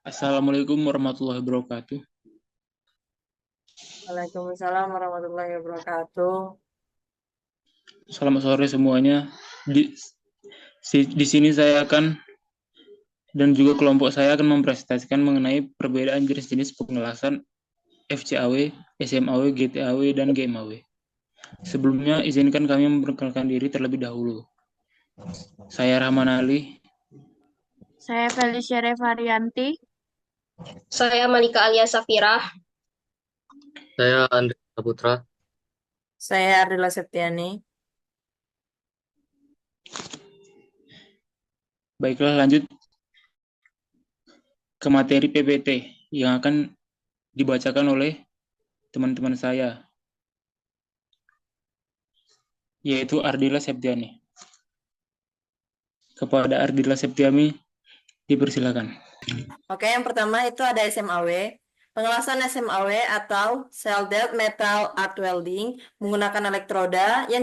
Assalamualaikum warahmatullahi wabarakatuh. Waalaikumsalam warahmatullahi wabarakatuh. Selamat sore semuanya. Di sini saya akan dan juga kelompok saya akan mempresentasikan mengenai perbedaan jenis-jenis pengelasan FCAW, SMAW, GTAW, dan GMAW. Sebelumnya, izinkan kami memperkenalkan diri terlebih dahulu. Saya Rahman Ali. Saya Felicia Revarianti. Saya Malika Alia Safira. Saya Andri Saputra. Saya Ardila Septiani. Baiklah, lanjut ke materi PPT yang akan dibacakan oleh teman-teman saya, yaitu Ardila Septiani. Kepada Ardila Septiani, dipersilakan. Oke, yang pertama itu ada SMAW. Pengelasan SMAW atau Shielded Metal Arc Welding menggunakan elektroda yang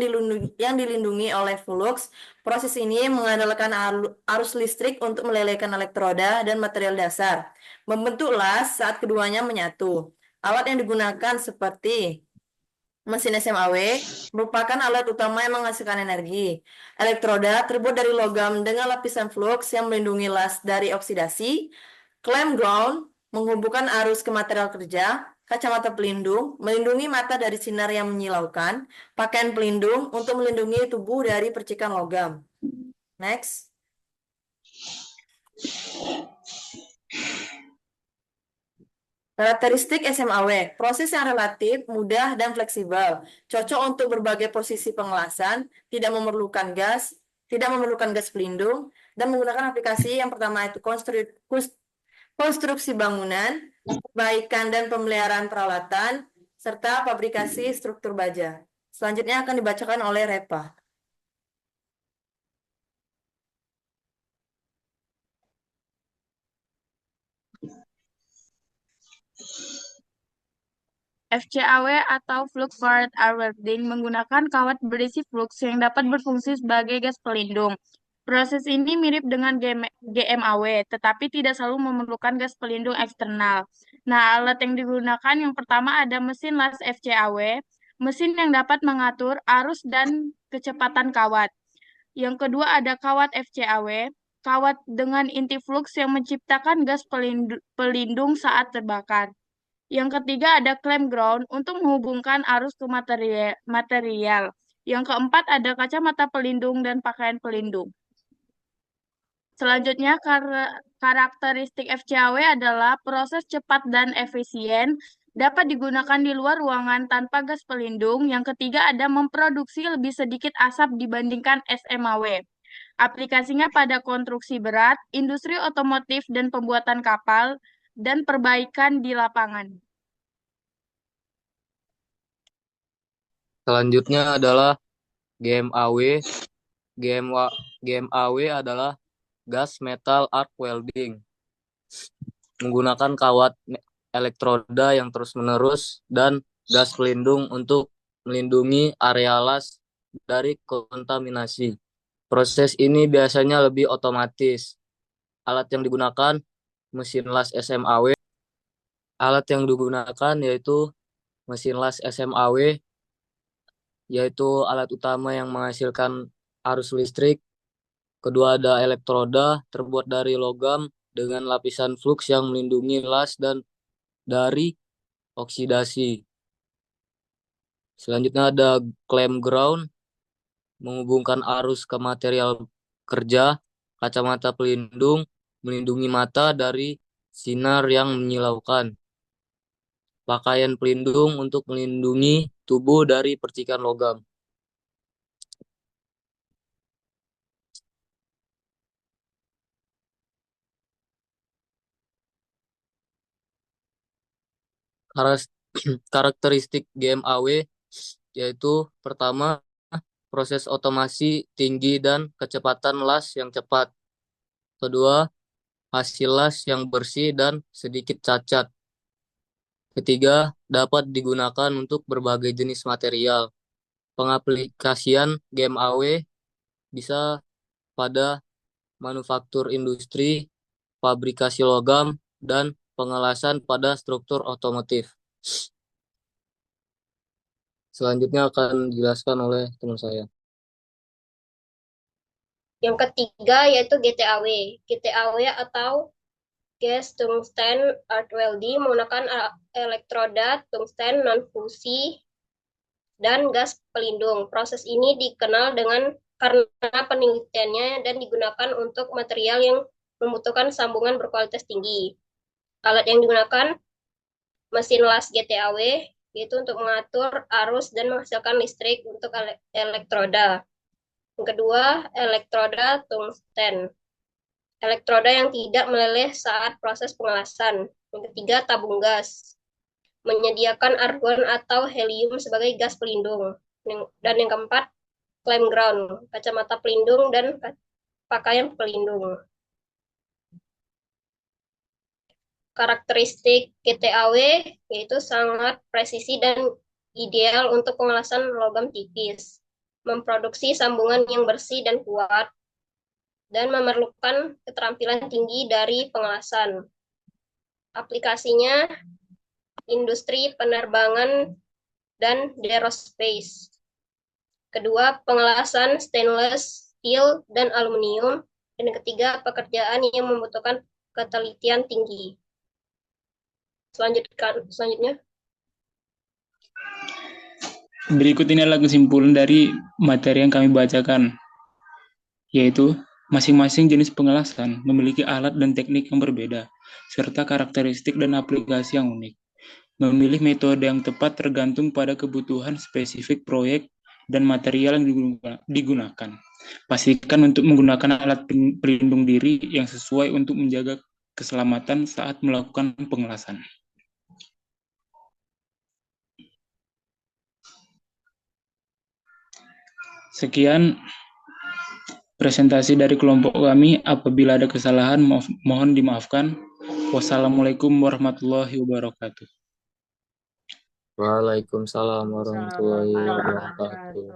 dilindungi oleh flux. Proses ini mengandalkan arus listrik untuk melelehkan elektroda dan material dasar, membentuk las saat keduanya menyatu. Alat yang digunakan seperti mesin SMAW merupakan alat utama yang menghasilkan energi. Elektroda terbuat dari logam dengan lapisan flux yang melindungi las dari oksidasi. Clamp ground menghubungkan arus ke material kerja. Kacamata pelindung melindungi mata dari sinar yang menyilaukan. Pakaian pelindung untuk melindungi tubuh dari percikan logam. Next. Karakteristik SMAW, proses yang relatif, mudah, dan fleksibel. Cocok untuk berbagai posisi pengelasan, tidak memerlukan gas pelindung, dan menggunakan aplikasi yang pertama itu konstruksi bangunan, perbaikan dan pemeliharaan peralatan, serta fabrikasi struktur baja. Selanjutnya akan dibacakan oleh Repa. FCAW atau Flux Powered Arc Welding menggunakan kawat berisi flux yang dapat berfungsi sebagai gas pelindung. Proses ini mirip dengan GMAW, tetapi tidak selalu memerlukan gas pelindung eksternal. Nah, alat yang digunakan yang pertama ada mesin las FCAW, mesin yang dapat mengatur arus dan kecepatan kawat. Yang kedua ada kawat FCAW, kawat dengan inti flux yang menciptakan gas pelindung saat terbakar. Yang ketiga ada clamp ground untuk menghubungkan arus ke material. Yang keempat ada kacamata pelindung dan pakaian pelindung. Selanjutnya, karakteristik FCAW adalah proses cepat dan efisien, dapat digunakan di luar ruangan tanpa gas pelindung. Yang ketiga ada memproduksi lebih sedikit asap dibandingkan SMAW. Aplikasinya pada konstruksi berat, industri otomotif dan pembuatan kapal, dan perbaikan di lapangan. Selanjutnya adalah GMAW. GMAW adalah gas metal arc welding. Menggunakan kawat elektroda yang terus-menerus dan gas pelindung untuk melindungi area las dari kontaminasi. Proses ini biasanya lebih otomatis. Alat yang digunakan mesin las SMAW. Alat yang digunakan yaitu mesin las SMAW, yaitu alat utama yang menghasilkan arus listrik. Kedua ada elektroda terbuat dari logam dengan lapisan flux yang melindungi las dan dari oksidasi. Selanjutnya ada clamp ground menghubungkan arus ke material kerja. Kacamata pelindung melindungi mata dari sinar yang menyilaukan. Pakaian pelindung untuk melindungi tubuh dari percikan logam. Karakteristik GMAW yaitu pertama, proses otomasi tinggi dan kecepatan las yang cepat. Kedua, hasil las yang bersih dan sedikit cacat. Ketiga, dapat digunakan untuk berbagai jenis material. Pengaplikasian GMAW bisa pada manufaktur industri, fabrikasi logam, dan pengelasan pada struktur otomotif. Selanjutnya akan dijelaskan oleh teman saya. Yang ketiga yaitu GTAW. GTAW atau gas tungsten arc welding menggunakan elektroda tungsten non-fusi dan gas pelindung. Proses ini dikenal karena penelitiannya dan digunakan untuk material yang membutuhkan sambungan berkualitas tinggi. Alat yang digunakan mesin las GTAW, yaitu untuk mengatur arus dan menghasilkan listrik untuk elektroda. Yang kedua, elektroda tungsten. Elektroda yang tidak meleleh saat proses pengelasan. Yang ketiga, tabung gas. Menyediakan argon atau helium sebagai gas pelindung. Dan yang keempat, clamp ground, kacamata pelindung dan pakaian pelindung. Karakteristik GTAW yaitu sangat presisi dan ideal untuk pengelasan logam tipis, memproduksi sambungan yang bersih dan kuat, dan memerlukan keterampilan tinggi dari pengelasan. Aplikasinya industri penerbangan dan aerospace. Kedua, pengelasan stainless steel dan aluminium. Dan yang ketiga, pekerjaan yang membutuhkan ketelitian tinggi. Selanjutnya. Berikut ini adalah kesimpulan dari materi yang kami bacakan, yaitu masing-masing jenis pengelasan memiliki alat dan teknik yang berbeda, serta karakteristik dan aplikasi yang unik. Memilih metode yang tepat tergantung pada kebutuhan spesifik proyek dan material yang digunakan. Pastikan untuk menggunakan alat pelindung diri yang sesuai untuk menjaga keselamatan saat melakukan pengelasan. Sekian presentasi dari kelompok kami. Apabila ada kesalahan, mohon dimaafkan. Wassalamualaikum warahmatullahi wabarakatuh. Waalaikumsalam warahmatullahi wabarakatuh.